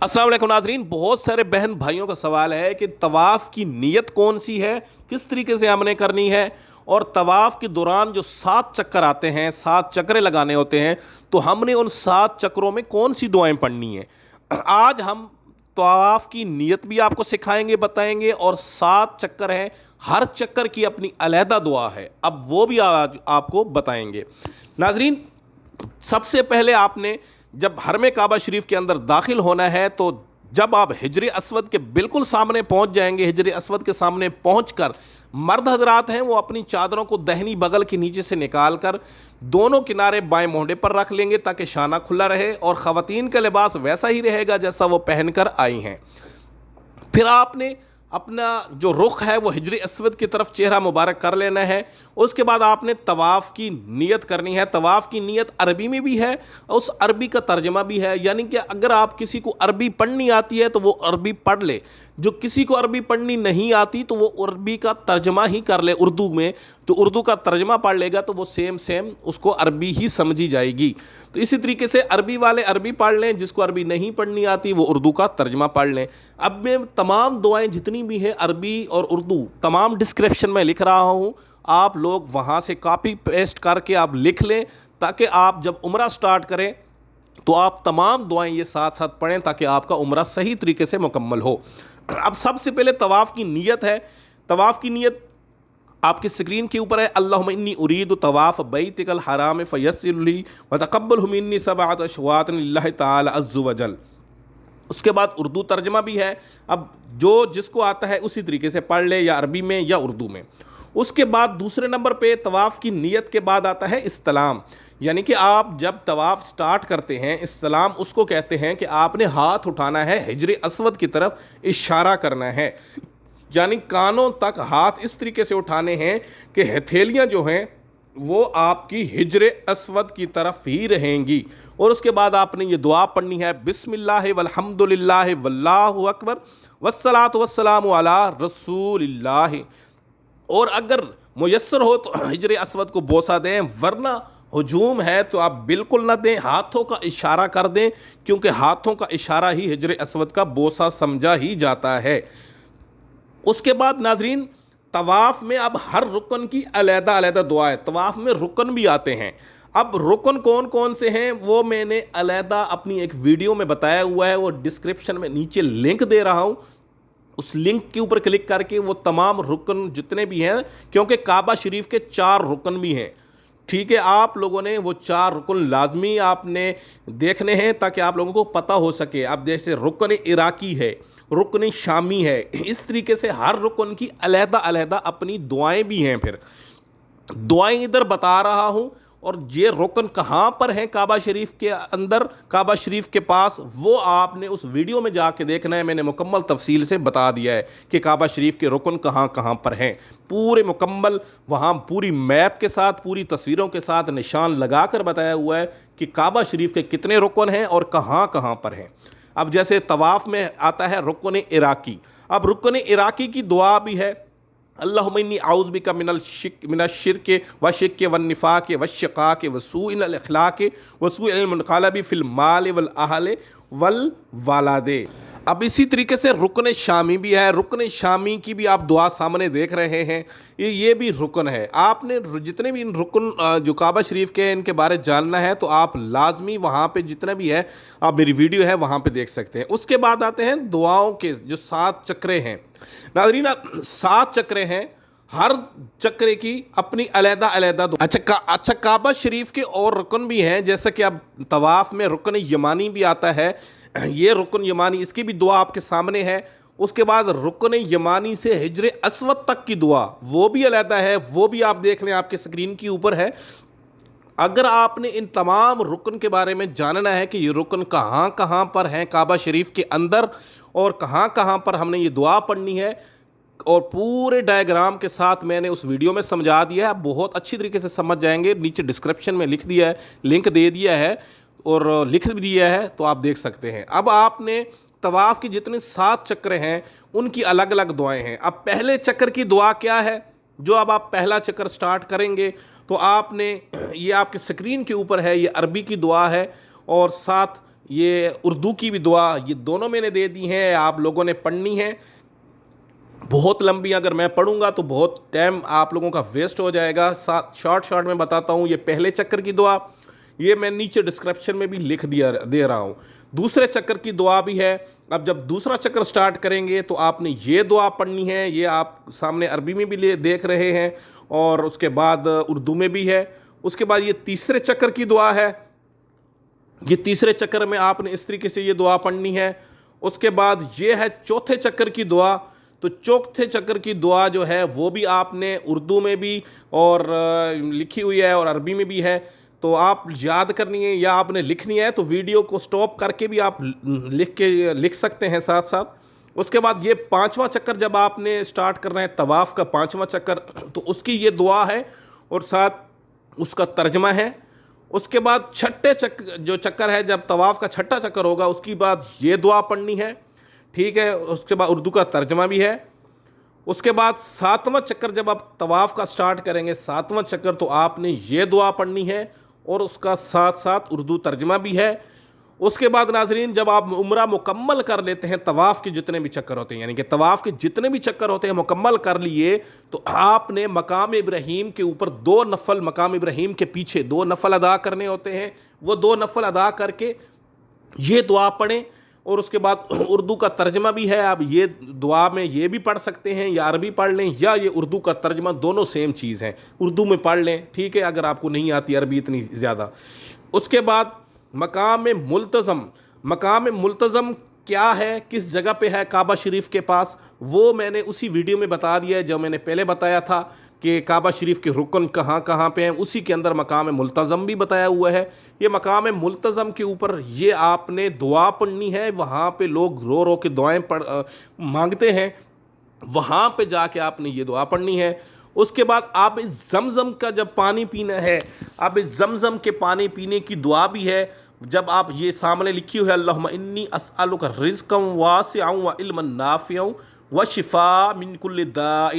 अस्सलाम वालेकुम नाज़रीन, बहुत सारे बहन भाइयों का सवाल है कि तवाफ़ की नीयत कौन सी है, किस तरीके से हमने करनी है और तवाफ़ के दौरान जो 7 चक्कर आते हैं, 7 चक्रे लगाने होते हैं, तो हमने उन 7 चक्रों में कौन सी दुआएं पढ़नी है। आज हम तवाफ़ की नीयत भी आपको सिखाएंगे, बताएंगे और 7 चक्कर हैं, हर चक्कर की अपनी अलहदा दुआ है, अब वो भी आज आपको बताएंगे। नाज़रीन, सबसे पहले आपने जब हरम काबा शरीफ के अंदर दाखिल होना है तो जब आप हिजर असवद के बिल्कुल सामने पहुंच जाएंगे, हिजर असवद के सामने पहुंचकर मर्द हजरात हैं वो अपनी चादरों को दहनी बगल के नीचे से निकाल कर दोनों किनारे बाएं मोहड़े पर रख लेंगे ताकि शाना खुला रहे और ख़वातीन का लिबास वैसा ही रहेगा जैसा वो पहनकर आई हैं। फिर आपने अपना जो रुख है वो हिजर असवद की तरफ चेहरा मुबारक कर लेना है। उसके बाद आपने तवाफ़ की नीयत करनी है। तवाफ़ की नीयत अरबी में भी है और उस अरबी का तर्जमा भी है, यानी कि अगर आप किसी को अरबी पढ़नी आती है तो वो अरबी पढ़ ले, जो किसी को अरबी पढ़नी नहीं आती तो वो अरबी का तर्जमा ही कर ले उर्दू में, तो उर्दू का तर्जमा पढ़ लेगा तो वो सेम उसको अरबी ही समझी जाएगी। तो इसी तरीके से अरबी वाले अरबी पढ़ लें, जिसको अरबी नहीं पढ़नी आती वो उर्दू का तर्जमा पढ़ लें। अब मैं तमाम दुआएं जितनी भी हैं अरबी और उर्दू तमाम डिस्क्रिप्शन में लिख रहा हूँ, आप लोग वहाँ से कॉपी पेस्ट करके आप लिख लें ताकि आप जब उम्रा स्टार्ट करें तो आप तमाम दुआएं ये साथ साथ पढ़ें ताकि आपका उम्रा सही तरीके से मुकम्मल हो। अब सबसे पहले तवाफ़ की नीयत है। तवाफ़ की नीयत आपकी स्क्रीन के ऊपर है। अल्लाहुम्मा इन्नी उरीदु तवाफ़ बैतिकल हराम फयस्सिर ली व तक़ब्बल मिन्नी सबअत अशवात लिल्लाहि तआला अज़्ज़ व जल। उसके बाद उर्दू तर्जमा भी है। अब जो जिसको आता है उसी तरीके से पढ़ ले, या अरबी में या उर्दू में। उसके बाद दूसरे नंबर पे तवाफ़ की नीयत के बाद आता है इस्तलाम, यानी कि आप जब तवाफ़ स्टार्ट करते हैं, इस्तलाम उसको कहते हैं कि आपने हाथ उठाना है, हिजर असवद की तरफ इशारा करना है, यानी कानों तक हाथ इस तरीके से उठाने हैं कि हथेलियाँ जो हैं वो आपकी हिजर असवद की तरफ ही रहेंगी। और उसके बाद आपने ये दुआ पढ़नी है, बिस्मिल्लाह वल्हम्दुलिल्लाह वल्लाहु अकबर वस्सलातु वस्सलामु अला रसूलिल्लाह। और अगर मुयस्सर हो तो हिजर असवद को बोसा दें, वरना हुजूम है तो आप बिल्कुल ना दें, हाथों का इशारा कर दें, क्योंकि हाथों का इशारा ही हिजर असवद का बोसा समझा ही जाता है। उसके बाद नाजरीन, तवाफ़ में अब हर रुकन की अलहदा अलहदा दुआ है। तवाफ़ में रुकन भी आते हैं। अब रुकन कौन कौन से हैं वो मैंने अलहदा अपनी एक वीडियो में बताया हुआ है, वो डिस्क्रिप्शन में नीचे लिंक दे रहा हूँ, उस लिंक के ऊपर क्लिक करके वो तमाम रुकन जितने भी हैं, क्योंकि काबा शरीफ के 4 रुकन भी हैं, ठीक है, आप लोगों ने वो 4 रुकन लाजमी आपने देखने हैं ताकि आप लोगों को पता हो सके। अब जैसे रुकन इराकी है, रुकन शामी है, इस तरीके से हर रुकन की अलहदा अलहदा अपनी दुआएं भी हैं। फिर दुआएं इधर बता रहा हूँ, और ये रुकन कहाँ पर हैं काबा शरीफ के अंदर, काबा शरीफ के पास, वो आपने उस वीडियो में जाके देखना है। मैंने मुकम्मल तफसील से बता दिया है कि काबा शरीफ के रुकन कहाँ कहाँ पर हैं, पूरे मुकम्मल वहाँ पूरी मैप के साथ, पूरी तस्वीरों के साथ निशान लगा कर बताया हुआ है कि काबा शरीफ के कितने रुकन हैं और कहाँ कहाँ पर हैं। अब जैसे तवाफ़ में आता है रुकन इराकी, अब रुकन इराकी की दुआ भी है, अल्लाहुम्मा इन्नी आऊज़ु बिका मिनल शिर्क व शिक्क व निफाक व शिक़ाक़ व सूइल अख़लाक़ व सूइल मुनक़लबि फ़िल माल वल अहल वल वालदे। अब इसी तरीके से रुकन शामी भी है। रुकन शामी की भी आप दुआ सामने देख रहे हैं, ये भी रुकन है। आपने जितने भी इन रुकन जो काबा शरीफ के इनके बारे जानना है तो आप लाजमी वहाँ पे जितना भी है आप मेरी वीडियो है वहाँ पे देख सकते हैं। उसके बाद आते हैं दुआओं के जो 7 चक्रे हैं। नाज़रीन, 7 चक्रे हैं, हर चक्रे की अपनी अलहदा अलहदा दुआ। अच्छा, काबा शरीफ के और रुकन भी हैं, जैसे कि अब तवाफ़ में रुकन यमानी भी आता है, ये रुकन यमानी, इसकी भी दुआ आपके सामने है। उसके बाद रुकन यमानी से हिजर असवद तक की दुआ वो भी अलहदा है, वो भी आप देख लें, आपके स्क्रीन के ऊपर है। अगर आपने इन तमाम रुकन के बारे में जानना है कि ये रुकन कहाँ कहाँ पर हैं काबा शरीफ के अंदर और कहाँ कहाँ पर हमने ये दुआ पढ़नी है, और पूरे डायग्राम के साथ मैंने उस वीडियो में समझा दिया है, आप बहुत अच्छी तरीके से समझ जाएंगे। नीचे डिस्क्रिप्शन में लिख दिया है, लिंक दे दिया है और लिख भी दिया है, तो आप देख सकते हैं। अब आपने तवाफ़ की जितने 7 चक्र हैं उनकी अलग अलग दुआएं हैं। अब पहले चक्र की दुआ क्या है, जो अब आप पहला चक्र स्टार्ट करेंगे तो आपने, ये आपकी स्क्रीन के ऊपर है, ये अरबी की दुआ है और साथ یہ اردو کی بھی دعا، یہ دونوں میں نے دے دی ہیں، آپ لوگوں نے پڑھنی ہے. بہت لمبی، اگر میں پڑھوں گا تو بہت ٹائم آپ لوگوں کا ویسٹ ہو جائے گا. شارٹ میں بتاتا ہوں. یہ پہلے چکر کی دعا، یہ میں نیچے ڈسکرپشن میں بھی لکھ دے رہا ہوں. دوسرے چکر کی دعا بھی ہے. اب جب دوسرا چکر سٹارٹ کریں گے تو آپ نے یہ دعا پڑھنی ہے. یہ آپ سامنے عربی میں بھی دیکھ رہے ہیں اور اس کے بعد اردو میں بھی ہے. اس کے بعد یہ تیسرے چکر کی دعا ہے. یہ تیسرے چکر میں آپ نے اس طریقے سے یہ دعا پڑھنی ہے. اس کے بعد یہ ہے چوتھے چکر کی دعا. تو چوتھے چکر کی دعا جو ہے وہ بھی آپ نے اردو میں بھی اور لکھی ہوئی ہے اور عربی میں بھی ہے. تو آپ یاد کرنی ہے یا آپ نے لکھنی ہے تو ویڈیو کو سٹاپ کر کے بھی آپ لکھ سکتے ہیں ساتھ ساتھ. اس کے بعد یہ پانچواں چکر جب آپ نے سٹارٹ کرنا ہے، طواف کا پانچواں چکر، تو اس کی یہ دعا ہے اور ساتھ اس کا ترجمہ ہے. اس کے بعد چھٹے جو چکر ہے، جب طواف کا چھٹا چکر ہوگا اس کی بعد یہ دعا پڑھنی ہے. ٹھیک ہے. اس کے بعد اردو کا ترجمہ بھی ہے. اس کے بعد ساتواں چکر جب آپ طواف کا سٹارٹ کریں گے، ساتواں چکر، تو آپ نے یہ دعا پڑھنی ہے اور اس کا ساتھ ساتھ اردو ترجمہ بھی ہے. اس کے بعد ناظرین جب آپ عمرہ مکمل کر لیتے ہیں، طواف کے جتنے بھی چکر ہوتے ہیں، یعنی کہ طواف کے جتنے بھی چکر ہوتے ہیں مکمل کر لیے، تو آپ نے مقام ابراہیم کے اوپر 2 نفل، مقام ابراہیم کے پیچھے 2 نفل ادا کرنے ہوتے ہیں. وہ 2 نفل ادا کر کے یہ دعا پڑھیں. اور اس کے بعد اردو کا ترجمہ بھی ہے. آپ یہ دعا میں یہ بھی پڑھ سکتے ہیں یا عربی پڑھ لیں یا یہ اردو کا ترجمہ، دونوں سیم چیز ہیں. اردو میں پڑھ لیں، ٹھیک ہے، اگر آپ کو نہیں آتی عربی اتنی زیادہ. اس کے بعد مقام ملتزم کیا ہے، کس جگہ پہ ہے کعبہ شریف کے پاس، وہ میں نے اسی ویڈیو میں بتا دیا ہے جو میں نے پہلے بتایا تھا کہ کعبہ شریف کے رکن کہاں کہاں پہ ہیں. اسی کے اندر مقام ملتزم بھی بتایا ہوا ہے. یہ مقام ملتزم کے اوپر یہ آپ نے دعا پڑھنی ہے. وہاں پہ لوگ رو رو کے دعائیں مانگتے ہیں، وہاں پہ جا کے آپ نے یہ دعا پڑھنی ہے. اس کے بعد آب زمزم کا جب پانی پینا ہے، آب زمزم کے پانی پینے کی دعا بھی ہے. جب آپ یہ سامنے لکھی ہوئی ہے اللہم انی اسألک رزقا واسعا وعلما نافعا وشفاء من کل داء،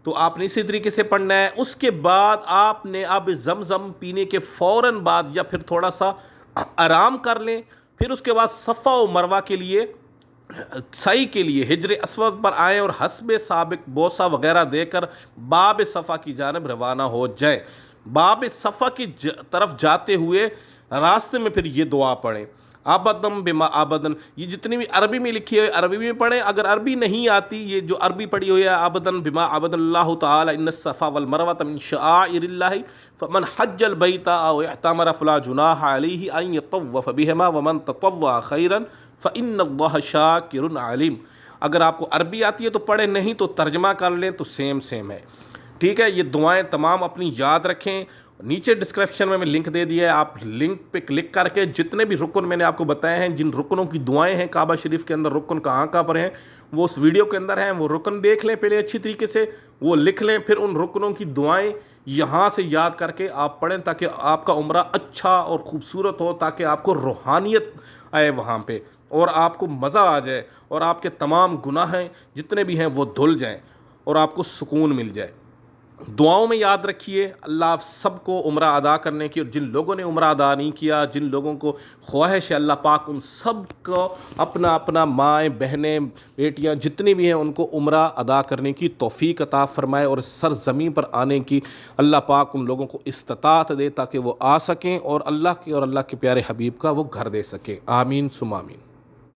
تو آپ نے اسی طریقے سے پڑھنا ہے. اس کے بعد آپ نے آب زمزم پینے کے فوراً بعد یا پھر تھوڑا سا آرام کر لیں. پھر اس کے بعد صفا و مروہ کے لیے، سعی کے لیے حجر اسود پر آئیں اور حسب سابق بوسہ وغیرہ دے کر باب صفا کی جانب روانہ ہو جائیں. باب صفا کی طرف جاتے ہوئے راستے میں پھر یہ دعا پڑھیں، آبدن بما آبدن. یہ جتنی بھی عربی میں لکھی ہے عربی میں پڑھیں. اگر عربی نہیں آتی، یہ جو عربی پڑھی ہوئی ہے آبدن بما آبد اللہ تعالی ان الصفا والمروۃ من شعائر اللہ فمن حج البیت او اعتمر فلا جناح علیہ ان یطوف بہما ومن تطوع خیرا فإن اللہ شاکر علیم. اگر آپ کو عربی آتی ہے تو پڑھیں، نہیں تو ترجمہ کر لیں تو سیم ہے. ٹھیک ہے. یہ دعائیں تمام اپنی یاد رکھیں. نیچے ڈسکرپشن میں لنک دے دیا ہے، آپ لنک پہ کلک کر کے جتنے بھی رکن میں نے آپ کو بتائے ہیں، جن رکنوں کی دعائیں ہیں کعبہ شریف کے اندر، رکن کہاں کہاں پر ہیں وہ اس ویڈیو کے اندر ہیں. وہ رکن دیکھ لیں پہلے اچھی طریقے سے، وہ لکھ لیں، پھر ان رکنوں کی دعائیں یہاں سے یاد کر کے آپ پڑھیں تاکہ آپ کا عمرہ اچھا اور خوبصورت ہو، تاکہ آپ کو روحانیت آئے وہاں پہ اور آپ کو مزہ آ جائے اور آپ کے تمام گناہ جتنے بھی ہیں وہ دھل جائیں اور آپ کو سکون مل جائے. دعاؤں میں یاد رکھیے. اللہ آپ سب کو عمرہ ادا کرنے کی، اور جن لوگوں نے عمرہ ادا نہیں کیا، جن لوگوں کو خواہش ہے، اللہ پاک ان سب کو اپنا اپنا مائیں بہنیں بیٹیاں جتنی بھی ہیں ان کو عمرہ ادا کرنے کی توفیق عطا فرمائے اور سرزمین پر آنے کی اللہ پاک ان لوگوں کو استطاعت دے تاکہ وہ آ سکیں اور اللہ کے اور اللہ کے پیارے حبیب کا وہ گھر دے سکیں. آمین ثم آمین.